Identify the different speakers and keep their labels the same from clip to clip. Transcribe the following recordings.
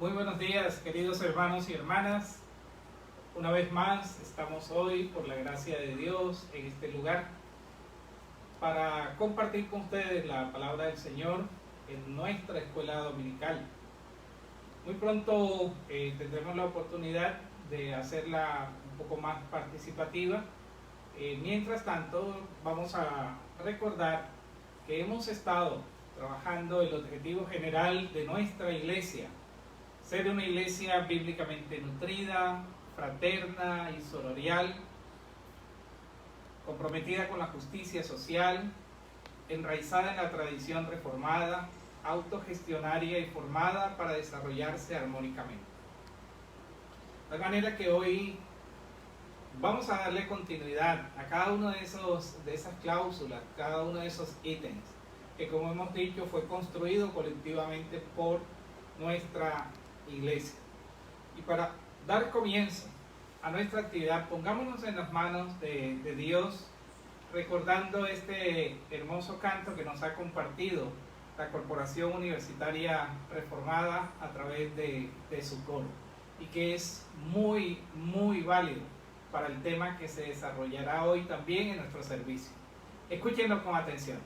Speaker 1: Muy buenos días, queridos hermanos y hermanas. Una vez más estamos hoy, por la gracia de Dios, en este lugar para compartir con ustedes la palabra del Señor en nuestra escuela dominical. Muy pronto tendremos la oportunidad de hacerla un poco más participativa. Mientras tanto, vamos a recordar que hemos estado trabajando el objetivo general de nuestra iglesia: ser una iglesia bíblicamente nutrida, fraterna y sororial, comprometida con la justicia social, enraizada en la tradición reformada, autogestionaria y formada para desarrollarse armónicamente. De manera que hoy vamos a darle continuidad a cada uno de esas cláusulas, cada uno de esos ítems, que, como hemos dicho, fue construido colectivamente por nuestra iglesia. Y para dar comienzo a nuestra actividad, pongámonos en las manos de Dios, recordando este hermoso canto que nos ha compartido la Corporación Universitaria Reformada a través de su coro, y que es muy, muy válido para el tema que se desarrollará hoy también en nuestro servicio. Escúchenlo con atención.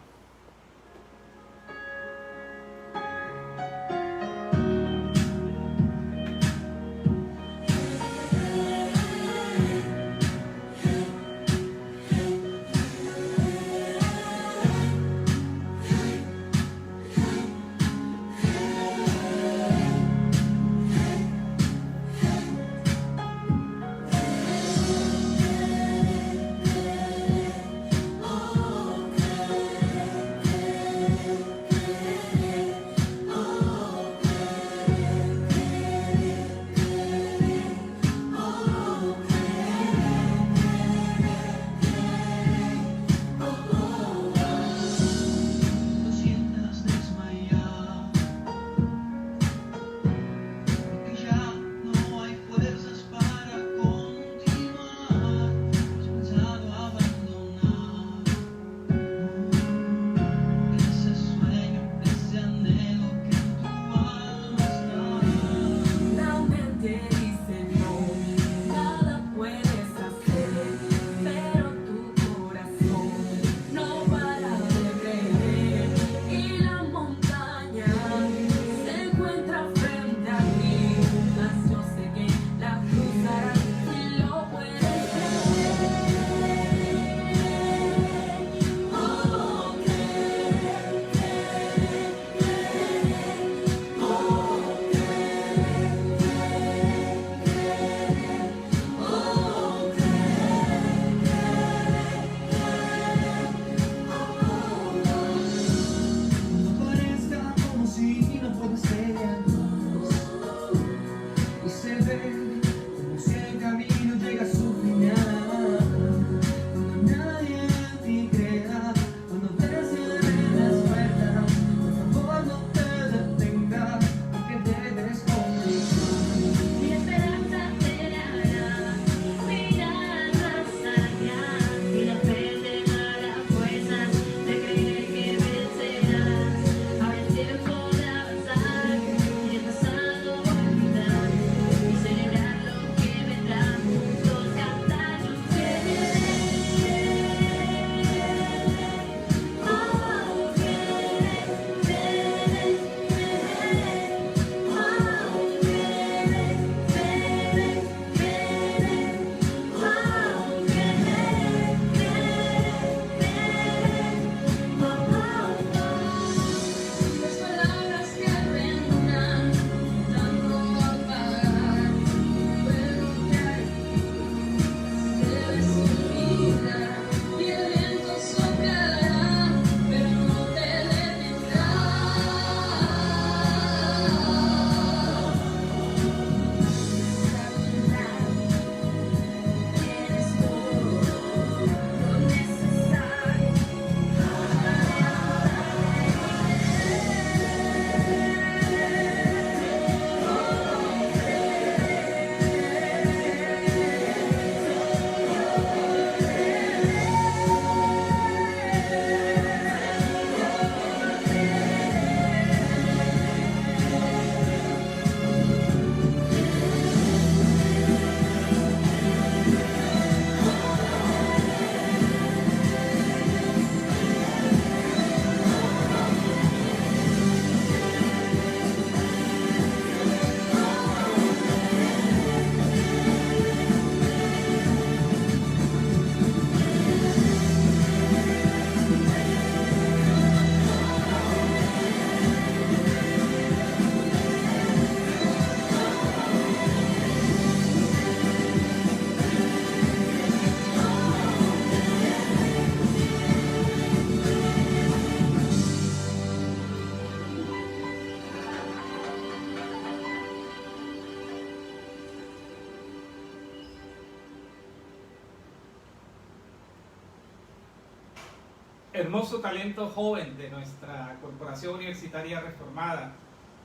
Speaker 1: hermoso talento joven de nuestra Corporación Universitaria Reformada,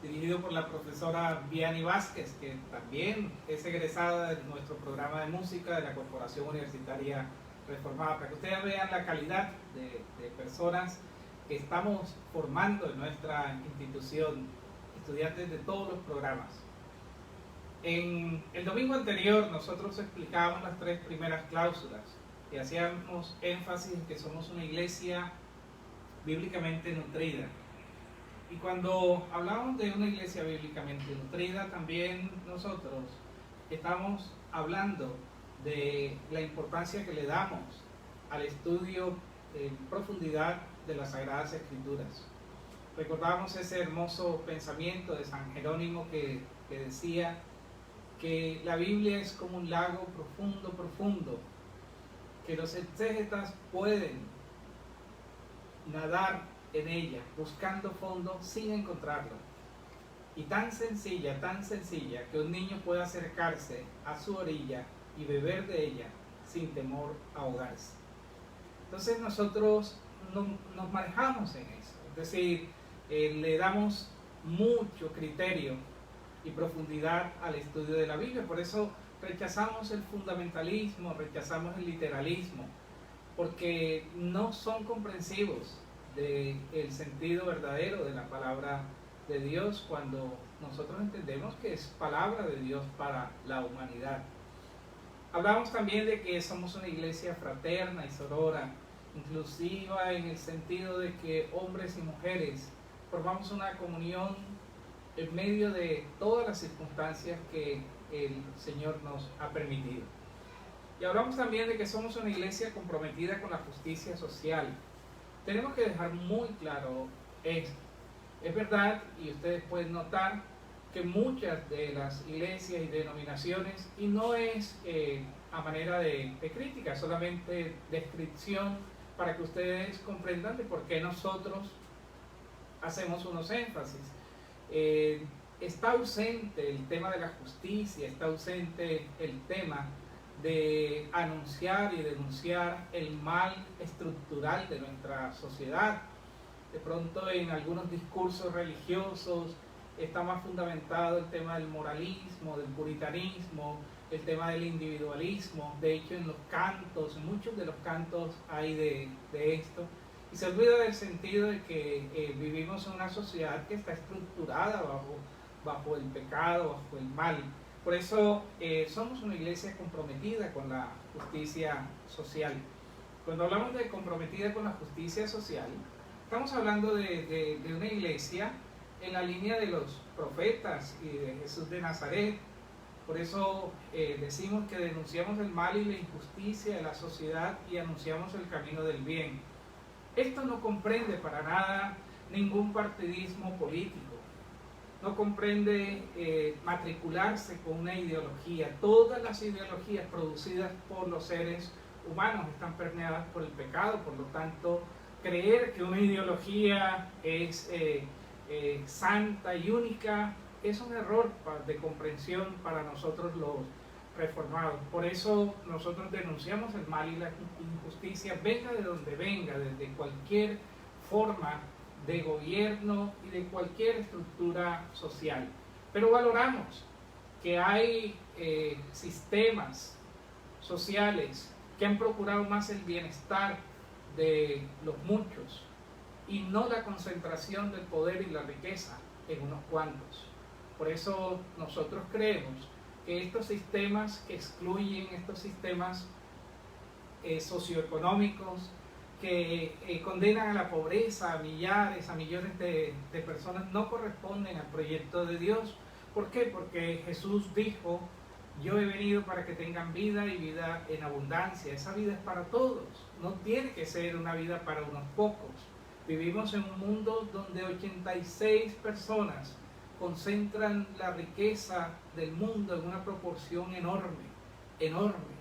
Speaker 1: dirigido por la profesora Vianney Vázquez, que también es egresada de nuestro programa de música de la Corporación Universitaria Reformada, para que ustedes vean la calidad de personas que estamos formando en nuestra institución, estudiantes de todos los programas. En el domingo anterior nosotros explicábamos las 3 primeras cláusulas y hacíamos énfasis en que somos una iglesia bíblicamente nutrida. Y cuando hablamos de una iglesia bíblicamente nutrida, también nosotros estamos hablando de la importancia que le damos al estudio en profundidad de las Sagradas Escrituras. Recordamos ese hermoso pensamiento de San Jerónimo que decía que la Biblia es como un lago profundo, profundo, que los exégetas pueden nadar en ella, buscando fondo sin encontrarlo. Y tan sencilla, que un niño pueda acercarse a su orilla y beber de ella sin temor a ahogarse. Entonces nosotros nos manejamos en eso, es decir, le damos mucho criterio y profundidad al estudio de la Biblia. Por eso rechazamos el fundamentalismo, rechazamos el literalismo, porque no son comprensivos del sentido verdadero de la palabra de Dios cuando nosotros entendemos que es palabra de Dios para la humanidad. Hablamos también de que somos una iglesia fraterna y sorora, inclusiva en el sentido de que hombres y mujeres formamos una comunión en medio de todas las circunstancias que el Señor nos ha permitido. Y hablamos también de que somos una iglesia comprometida con la justicia social. Tenemos que dejar muy claro esto. Es verdad, y ustedes pueden notar, que muchas de las iglesias y denominaciones, y no es a manera de crítica, solamente descripción para que ustedes comprendan de por qué nosotros hacemos unos énfasis. Está ausente el tema de la justicia, está ausente el tema de anunciar y denunciar el mal estructural de nuestra sociedad. De pronto en algunos discursos religiosos está más fundamentado el tema del moralismo, del puritanismo, el tema del individualismo. De hecho, en los cantos, muchos de los cantos hay de esto. Y se olvida del sentido de que vivimos en una sociedad que está estructurada bajo el pecado, bajo el mal. Por eso somos una iglesia comprometida con la justicia social. Cuando hablamos de comprometida con la justicia social, estamos hablando de una iglesia en la línea de los profetas y de Jesús de Nazaret. Por eso decimos que denunciamos el mal y la injusticia de la sociedad y anunciamos el camino del bien. Esto no comprende para nada ningún partidismo político. No comprende matricularse con una ideología. Todas las ideologías producidas por los seres humanos están permeadas por el pecado. Por lo tanto, creer que una ideología es santa y única es un error de comprensión para nosotros los reformados. Por eso nosotros denunciamos el mal y la injusticia, venga de donde venga, desde cualquier forma de gobierno y de cualquier estructura social. Pero valoramos que hay sistemas sociales que han procurado más el bienestar de los muchos y no la concentración del poder y la riqueza en unos cuantos. Por eso nosotros creemos que estos sistemas que excluyen, estos sistemas socioeconómicos que condenan a la pobreza a millares, a millones de personas, no corresponden al proyecto de Dios. ¿Por qué? Porque Jesús dijo: yo he venido para que tengan vida y vida en abundancia. Esa vida es para todos, no tiene que ser una vida para unos pocos. Vivimos en un mundo donde 86 personas concentran la riqueza del mundo en una proporción enorme, enorme.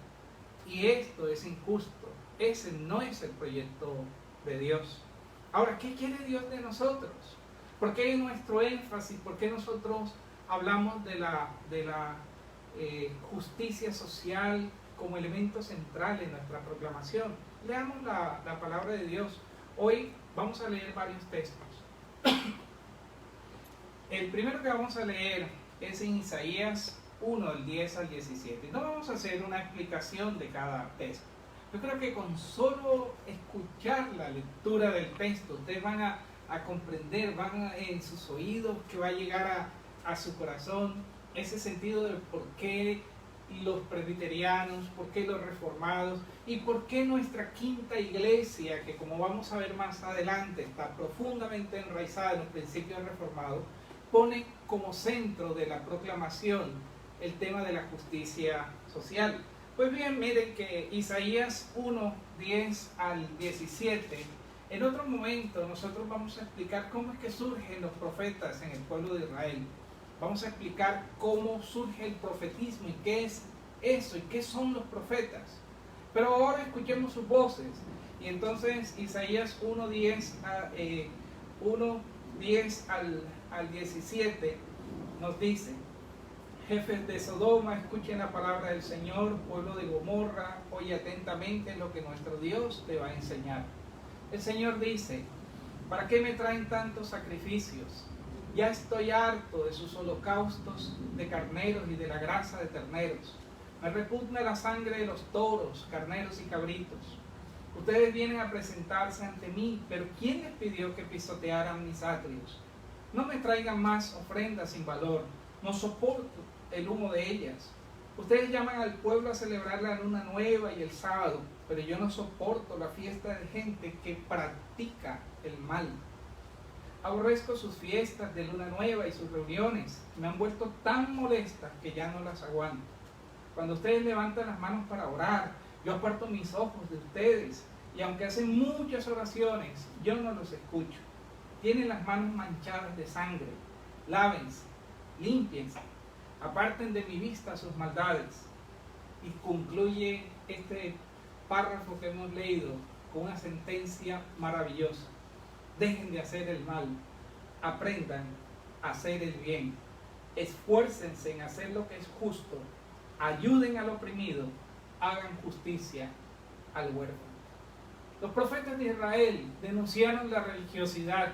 Speaker 1: Y esto es injusto. Ese no es el proyecto de Dios. Ahora, ¿qué quiere Dios de nosotros? ¿Por qué nuestro énfasis? ¿Por qué nosotros hablamos de la justicia social como elemento central en nuestra proclamación? Leamos la palabra de Dios. Hoy vamos a leer varios textos. El primero que vamos a leer es en Isaías 1, del 10 al 17. No vamos a hacer una explicación de cada texto. Yo creo que con solo escuchar la lectura del texto, ustedes van a comprender, en sus oídos, que va a llegar a su corazón ese sentido de por qué los presbiterianos, por qué los reformados y por qué nuestra quinta iglesia, que como vamos a ver más adelante está profundamente enraizada en los principios reformados, pone como centro de la proclamación el tema de la justicia social. Pues bien, miren que Isaías 1, 10 al 17, en otro momento nosotros vamos a explicar cómo es que surgen los profetas en el pueblo de Israel. Vamos a explicar cómo surge el profetismo y qué es eso y qué son los profetas. Pero ahora escuchemos sus voces. Y entonces Isaías 1, 10 al 17 nos dice: jefes de Sodoma, escuchen la palabra del Señor. Pueblo de Gomorra, oye atentamente lo que nuestro Dios te va a enseñar. El Señor dice: ¿para qué me traen tantos sacrificios? Ya estoy harto de sus holocaustos de carneros y de la grasa de terneros. Me repugna la sangre de los toros, carneros y cabritos. Ustedes vienen a presentarse ante mí, pero ¿quién les pidió que pisotearan mis atrios? No me traigan más ofrendas sin valor, no soporto el humo de ellas. Ustedes llaman al pueblo a celebrar la luna nueva y el sábado, pero yo no soporto la fiesta de gente que practica el mal. Aborrezco sus fiestas de luna nueva y sus reuniones. Me han vuelto tan molestas que ya no las aguanto. Cuando ustedes levantan las manos para orar, yo aparto mis ojos de ustedes, y aunque hacen muchas oraciones, yo no los escucho. Tienen las manos manchadas de sangre. Lávense, límpiense, aparten de mi vista sus maldades. Y concluye este párrafo que hemos leído con una sentencia maravillosa: dejen de hacer el mal, aprendan a hacer el bien, esfuércense en hacer lo que es justo, ayuden al oprimido, hagan justicia al huérfano. Los profetas de Israel denunciaron la religiosidad,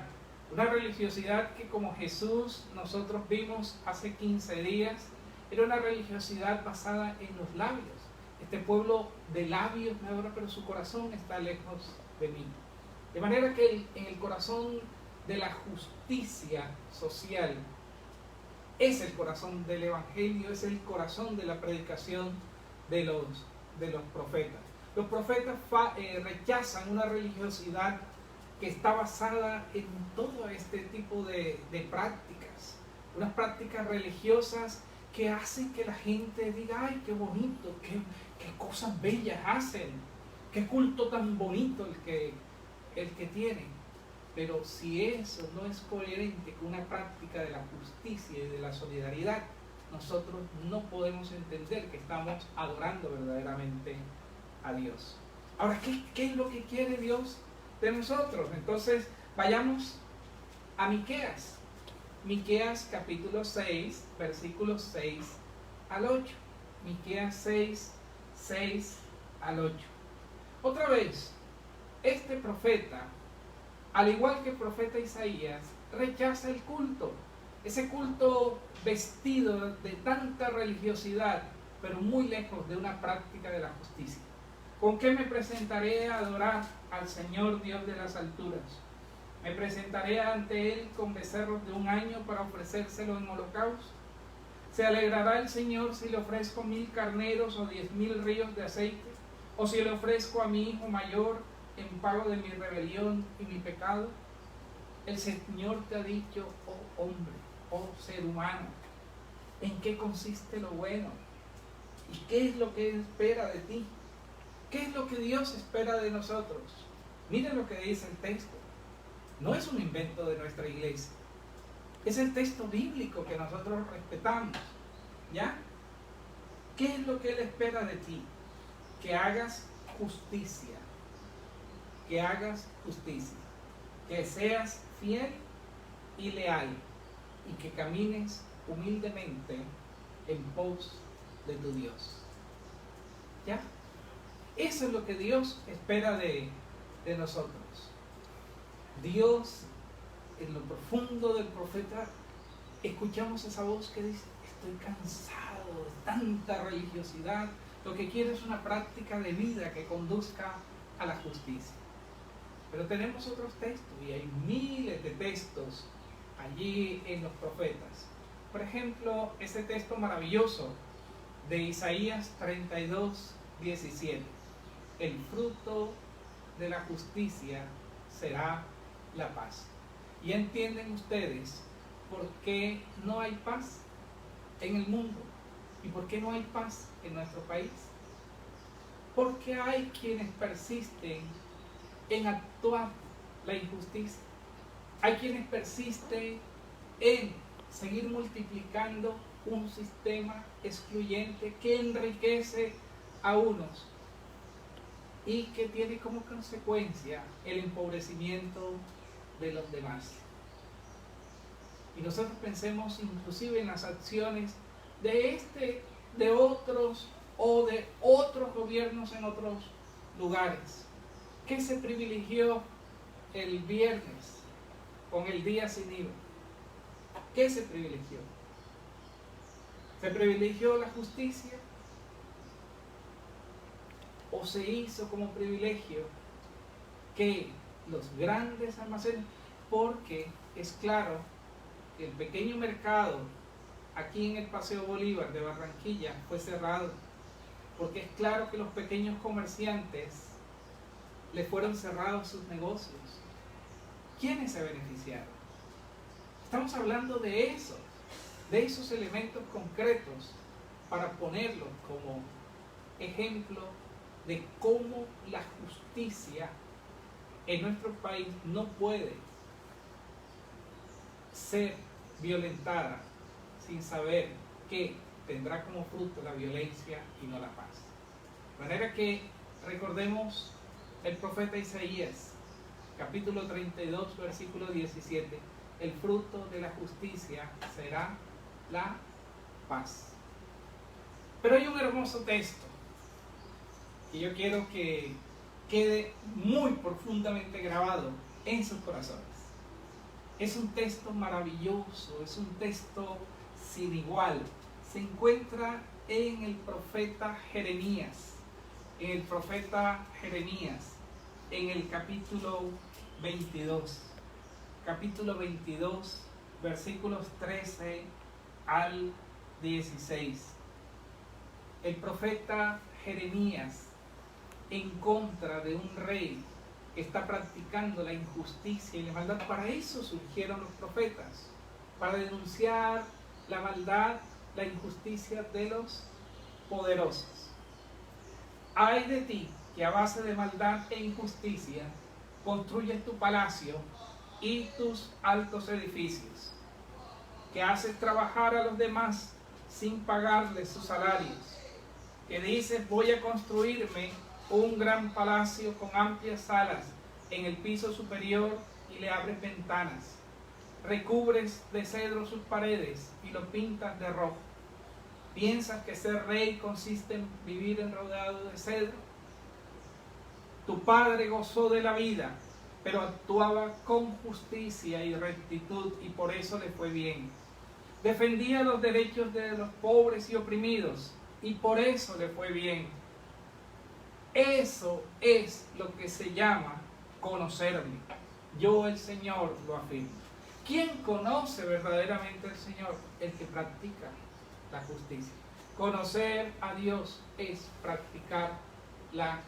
Speaker 1: una religiosidad que, como Jesús nosotros vimos hace 15 días, era una religiosidad basada en los labios. Este pueblo de labios me adora, pero su corazón está lejos de mí. De manera que en el corazón de la justicia social es el corazón del Evangelio, es el corazón de la predicación de los profetas. Los profetas rechazan una religiosidad que está basada en todo este tipo de prácticas, unas prácticas religiosas que hacen que la gente diga: ay, qué bonito, qué cosas bellas hacen, qué culto tan bonito el que tienen. Pero si eso no es coherente con una práctica de la justicia y de la solidaridad, nosotros no podemos entender que estamos adorando verdaderamente a Dios. Ahora, ¿qué es lo que quiere Dios de nosotros? Entonces, vayamos a Miqueas. Miqueas capítulo 6, versículos 6 al 8. Miqueas 6, 6 al 8. Otra vez, este profeta, al igual que el profeta Isaías, rechaza el culto. Ese culto vestido de tanta religiosidad, pero muy lejos de una práctica de la justicia. ¿Con qué me presentaré a adorar al Señor Dios de las alturas? ¿Me presentaré ante Él con becerros de un año para ofrecérselo en holocausto? ¿Se alegrará el Señor si le ofrezco 1000 carneros o 10,000 ríos de aceite? ¿O si le ofrezco a mi hijo mayor en pago de mi rebelión y mi pecado? El Señor te ha dicho: oh hombre, oh ser humano, ¿en qué consiste lo bueno? ¿Y qué es lo que espera de ti? ¿Qué es lo que Dios espera de nosotros? Miren lo que dice el texto. No es un invento de nuestra iglesia. Es el texto bíblico que nosotros respetamos. ¿Ya? ¿Qué es lo que Él espera de ti? Que hagas justicia. Que hagas justicia. Que seas fiel y leal. Y que camines humildemente en pos de tu Dios. ¿Ya? Eso es lo que Dios espera de nosotros. Dios, en lo profundo del profeta, escuchamos esa voz que dice: estoy cansado de tanta religiosidad, lo que quiero es una práctica de vida que conduzca a la justicia. Pero tenemos otros textos, y hay miles de textos allí en los profetas. Por ejemplo, ese texto maravilloso de Isaías 32, 17. El fruto de la justicia será la paz. ¿Y entienden ustedes por qué no hay paz en el mundo? ¿Y por qué no hay paz en nuestro país? Porque hay quienes persisten en actuar la injusticia. Hay quienes persisten en seguir multiplicando un sistema excluyente que enriquece a unos y que tiene como consecuencia el empobrecimiento de los demás. Y nosotros pensemos inclusive en las acciones de otros o de otros gobiernos en otros lugares. ¿Qué se privilegió el viernes con el día sin IVA? ¿Qué se privilegió? ¿Se privilegió la justicia? ¿O se hizo como privilegio que los grandes almacenes? Porque es claro que el pequeño mercado aquí en el Paseo Bolívar de Barranquilla fue cerrado, porque es claro que los pequeños comerciantes le fueron cerrados sus negocios. ¿Quiénes se beneficiaron? Estamos hablando de esos elementos concretos para ponerlos como ejemplo de cómo la justicia en nuestro país no puede ser violentada sin saber que tendrá como fruto la violencia y no la paz. De manera que recordemos el profeta Isaías, capítulo 32, versículo 17. El fruto de la justicia será la paz. Pero hay un hermoso texto que yo quiero que quede muy profundamente grabado en sus corazones. Es un texto maravilloso, es un texto sin igual. Se encuentra en el profeta Jeremías. En el profeta Jeremías, en el capítulo 22. Capítulo 22, versículos 13 al 16. El profeta Jeremías, en contra de un rey que está practicando la injusticia y la maldad. Para eso surgieron los profetas, para denunciar la maldad, la injusticia de los poderosos. Ay de ti, que a base de maldad e injusticia construyes tu palacio y tus altos edificios, que haces trabajar a los demás sin pagarles sus salarios, que dices: voy a construirme un gran palacio con amplias salas en el piso superior, y le abres ventanas, recubres de cedro sus paredes y lo pintas de rojo. ¿Piensas que ser rey consiste en vivir rodeado de cedro? Tu padre gozó de la vida, pero actuaba con justicia y rectitud, y por eso le fue bien. Defendía los derechos de los pobres y oprimidos, y por eso le fue bien. Eso es lo que se llama conocerme. Yo, el Señor, lo afirmo. ¿Quién conoce verdaderamente al Señor? El que practica la justicia. Conocer a Dios es practicar la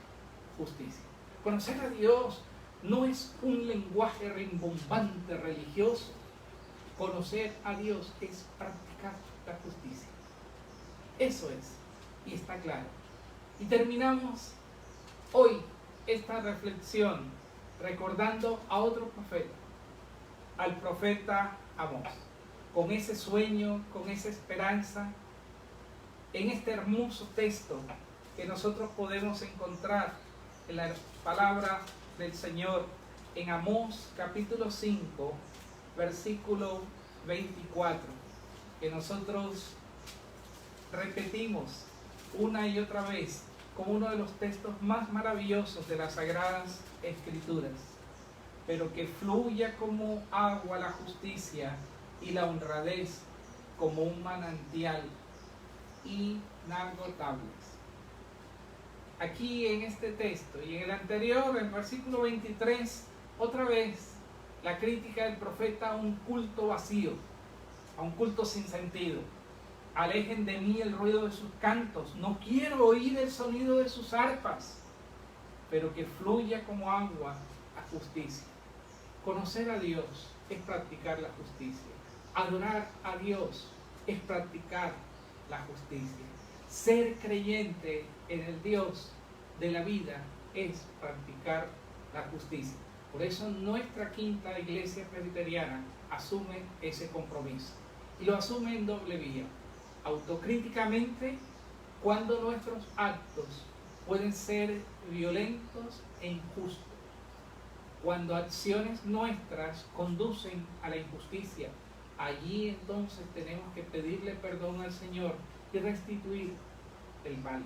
Speaker 1: justicia. Conocer a Dios no es un lenguaje rimbombante religioso. Conocer a Dios es practicar la justicia. Eso es, y está claro. Y terminamos hoy esta reflexión recordando a otro profeta, al profeta Amós, con ese sueño, con esa esperanza, en este hermoso texto que nosotros podemos encontrar en la palabra del Señor en Amós capítulo 5, versículo 24, que nosotros repetimos una y otra vez como uno de los textos más maravillosos de las Sagradas Escrituras. pero que fluya como agua la justicia y la honradez como un manantial inagotables. Aquí en este texto y en el anterior, en el versículo 23, otra vez la crítica del profeta a un culto vacío, a un culto sin sentido. Alejen de mí el ruido de sus cantos, no quiero oír el sonido de sus arpas, pero que fluya como agua la justicia. Conocer a Dios es practicar la justicia. Adorar a Dios es practicar la justicia. Ser creyente en el Dios de la vida es practicar la justicia. Por eso nuestra quinta iglesia presbiteriana asume ese compromiso. Y lo asume en doble vía. Autocríticamente, cuando nuestros actos pueden ser violentos e injustos. Cuando acciones nuestras conducen a la injusticia, allí entonces tenemos que pedirle perdón al Señor y restituir el mal.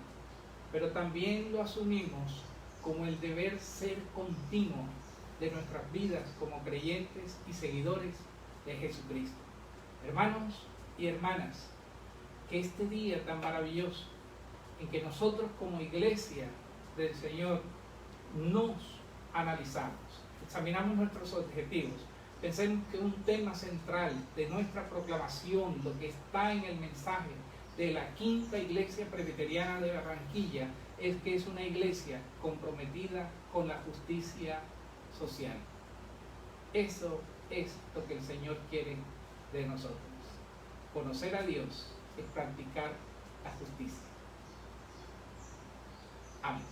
Speaker 1: Pero también lo asumimos como el deber ser continuo de nuestras vidas como creyentes y seguidores de Jesucristo. Hermanos y hermanas, que este día tan maravilloso en que nosotros como iglesia del Señor nos analizamos, examinamos nuestros objetivos, pensemos que un tema central de nuestra proclamación, lo que está en el mensaje de la quinta iglesia presbiteriana de Barranquilla, es que es una iglesia comprometida con la justicia social. Eso es lo que el Señor quiere de nosotros. Conocer a Dios es practicar la justicia. Amén.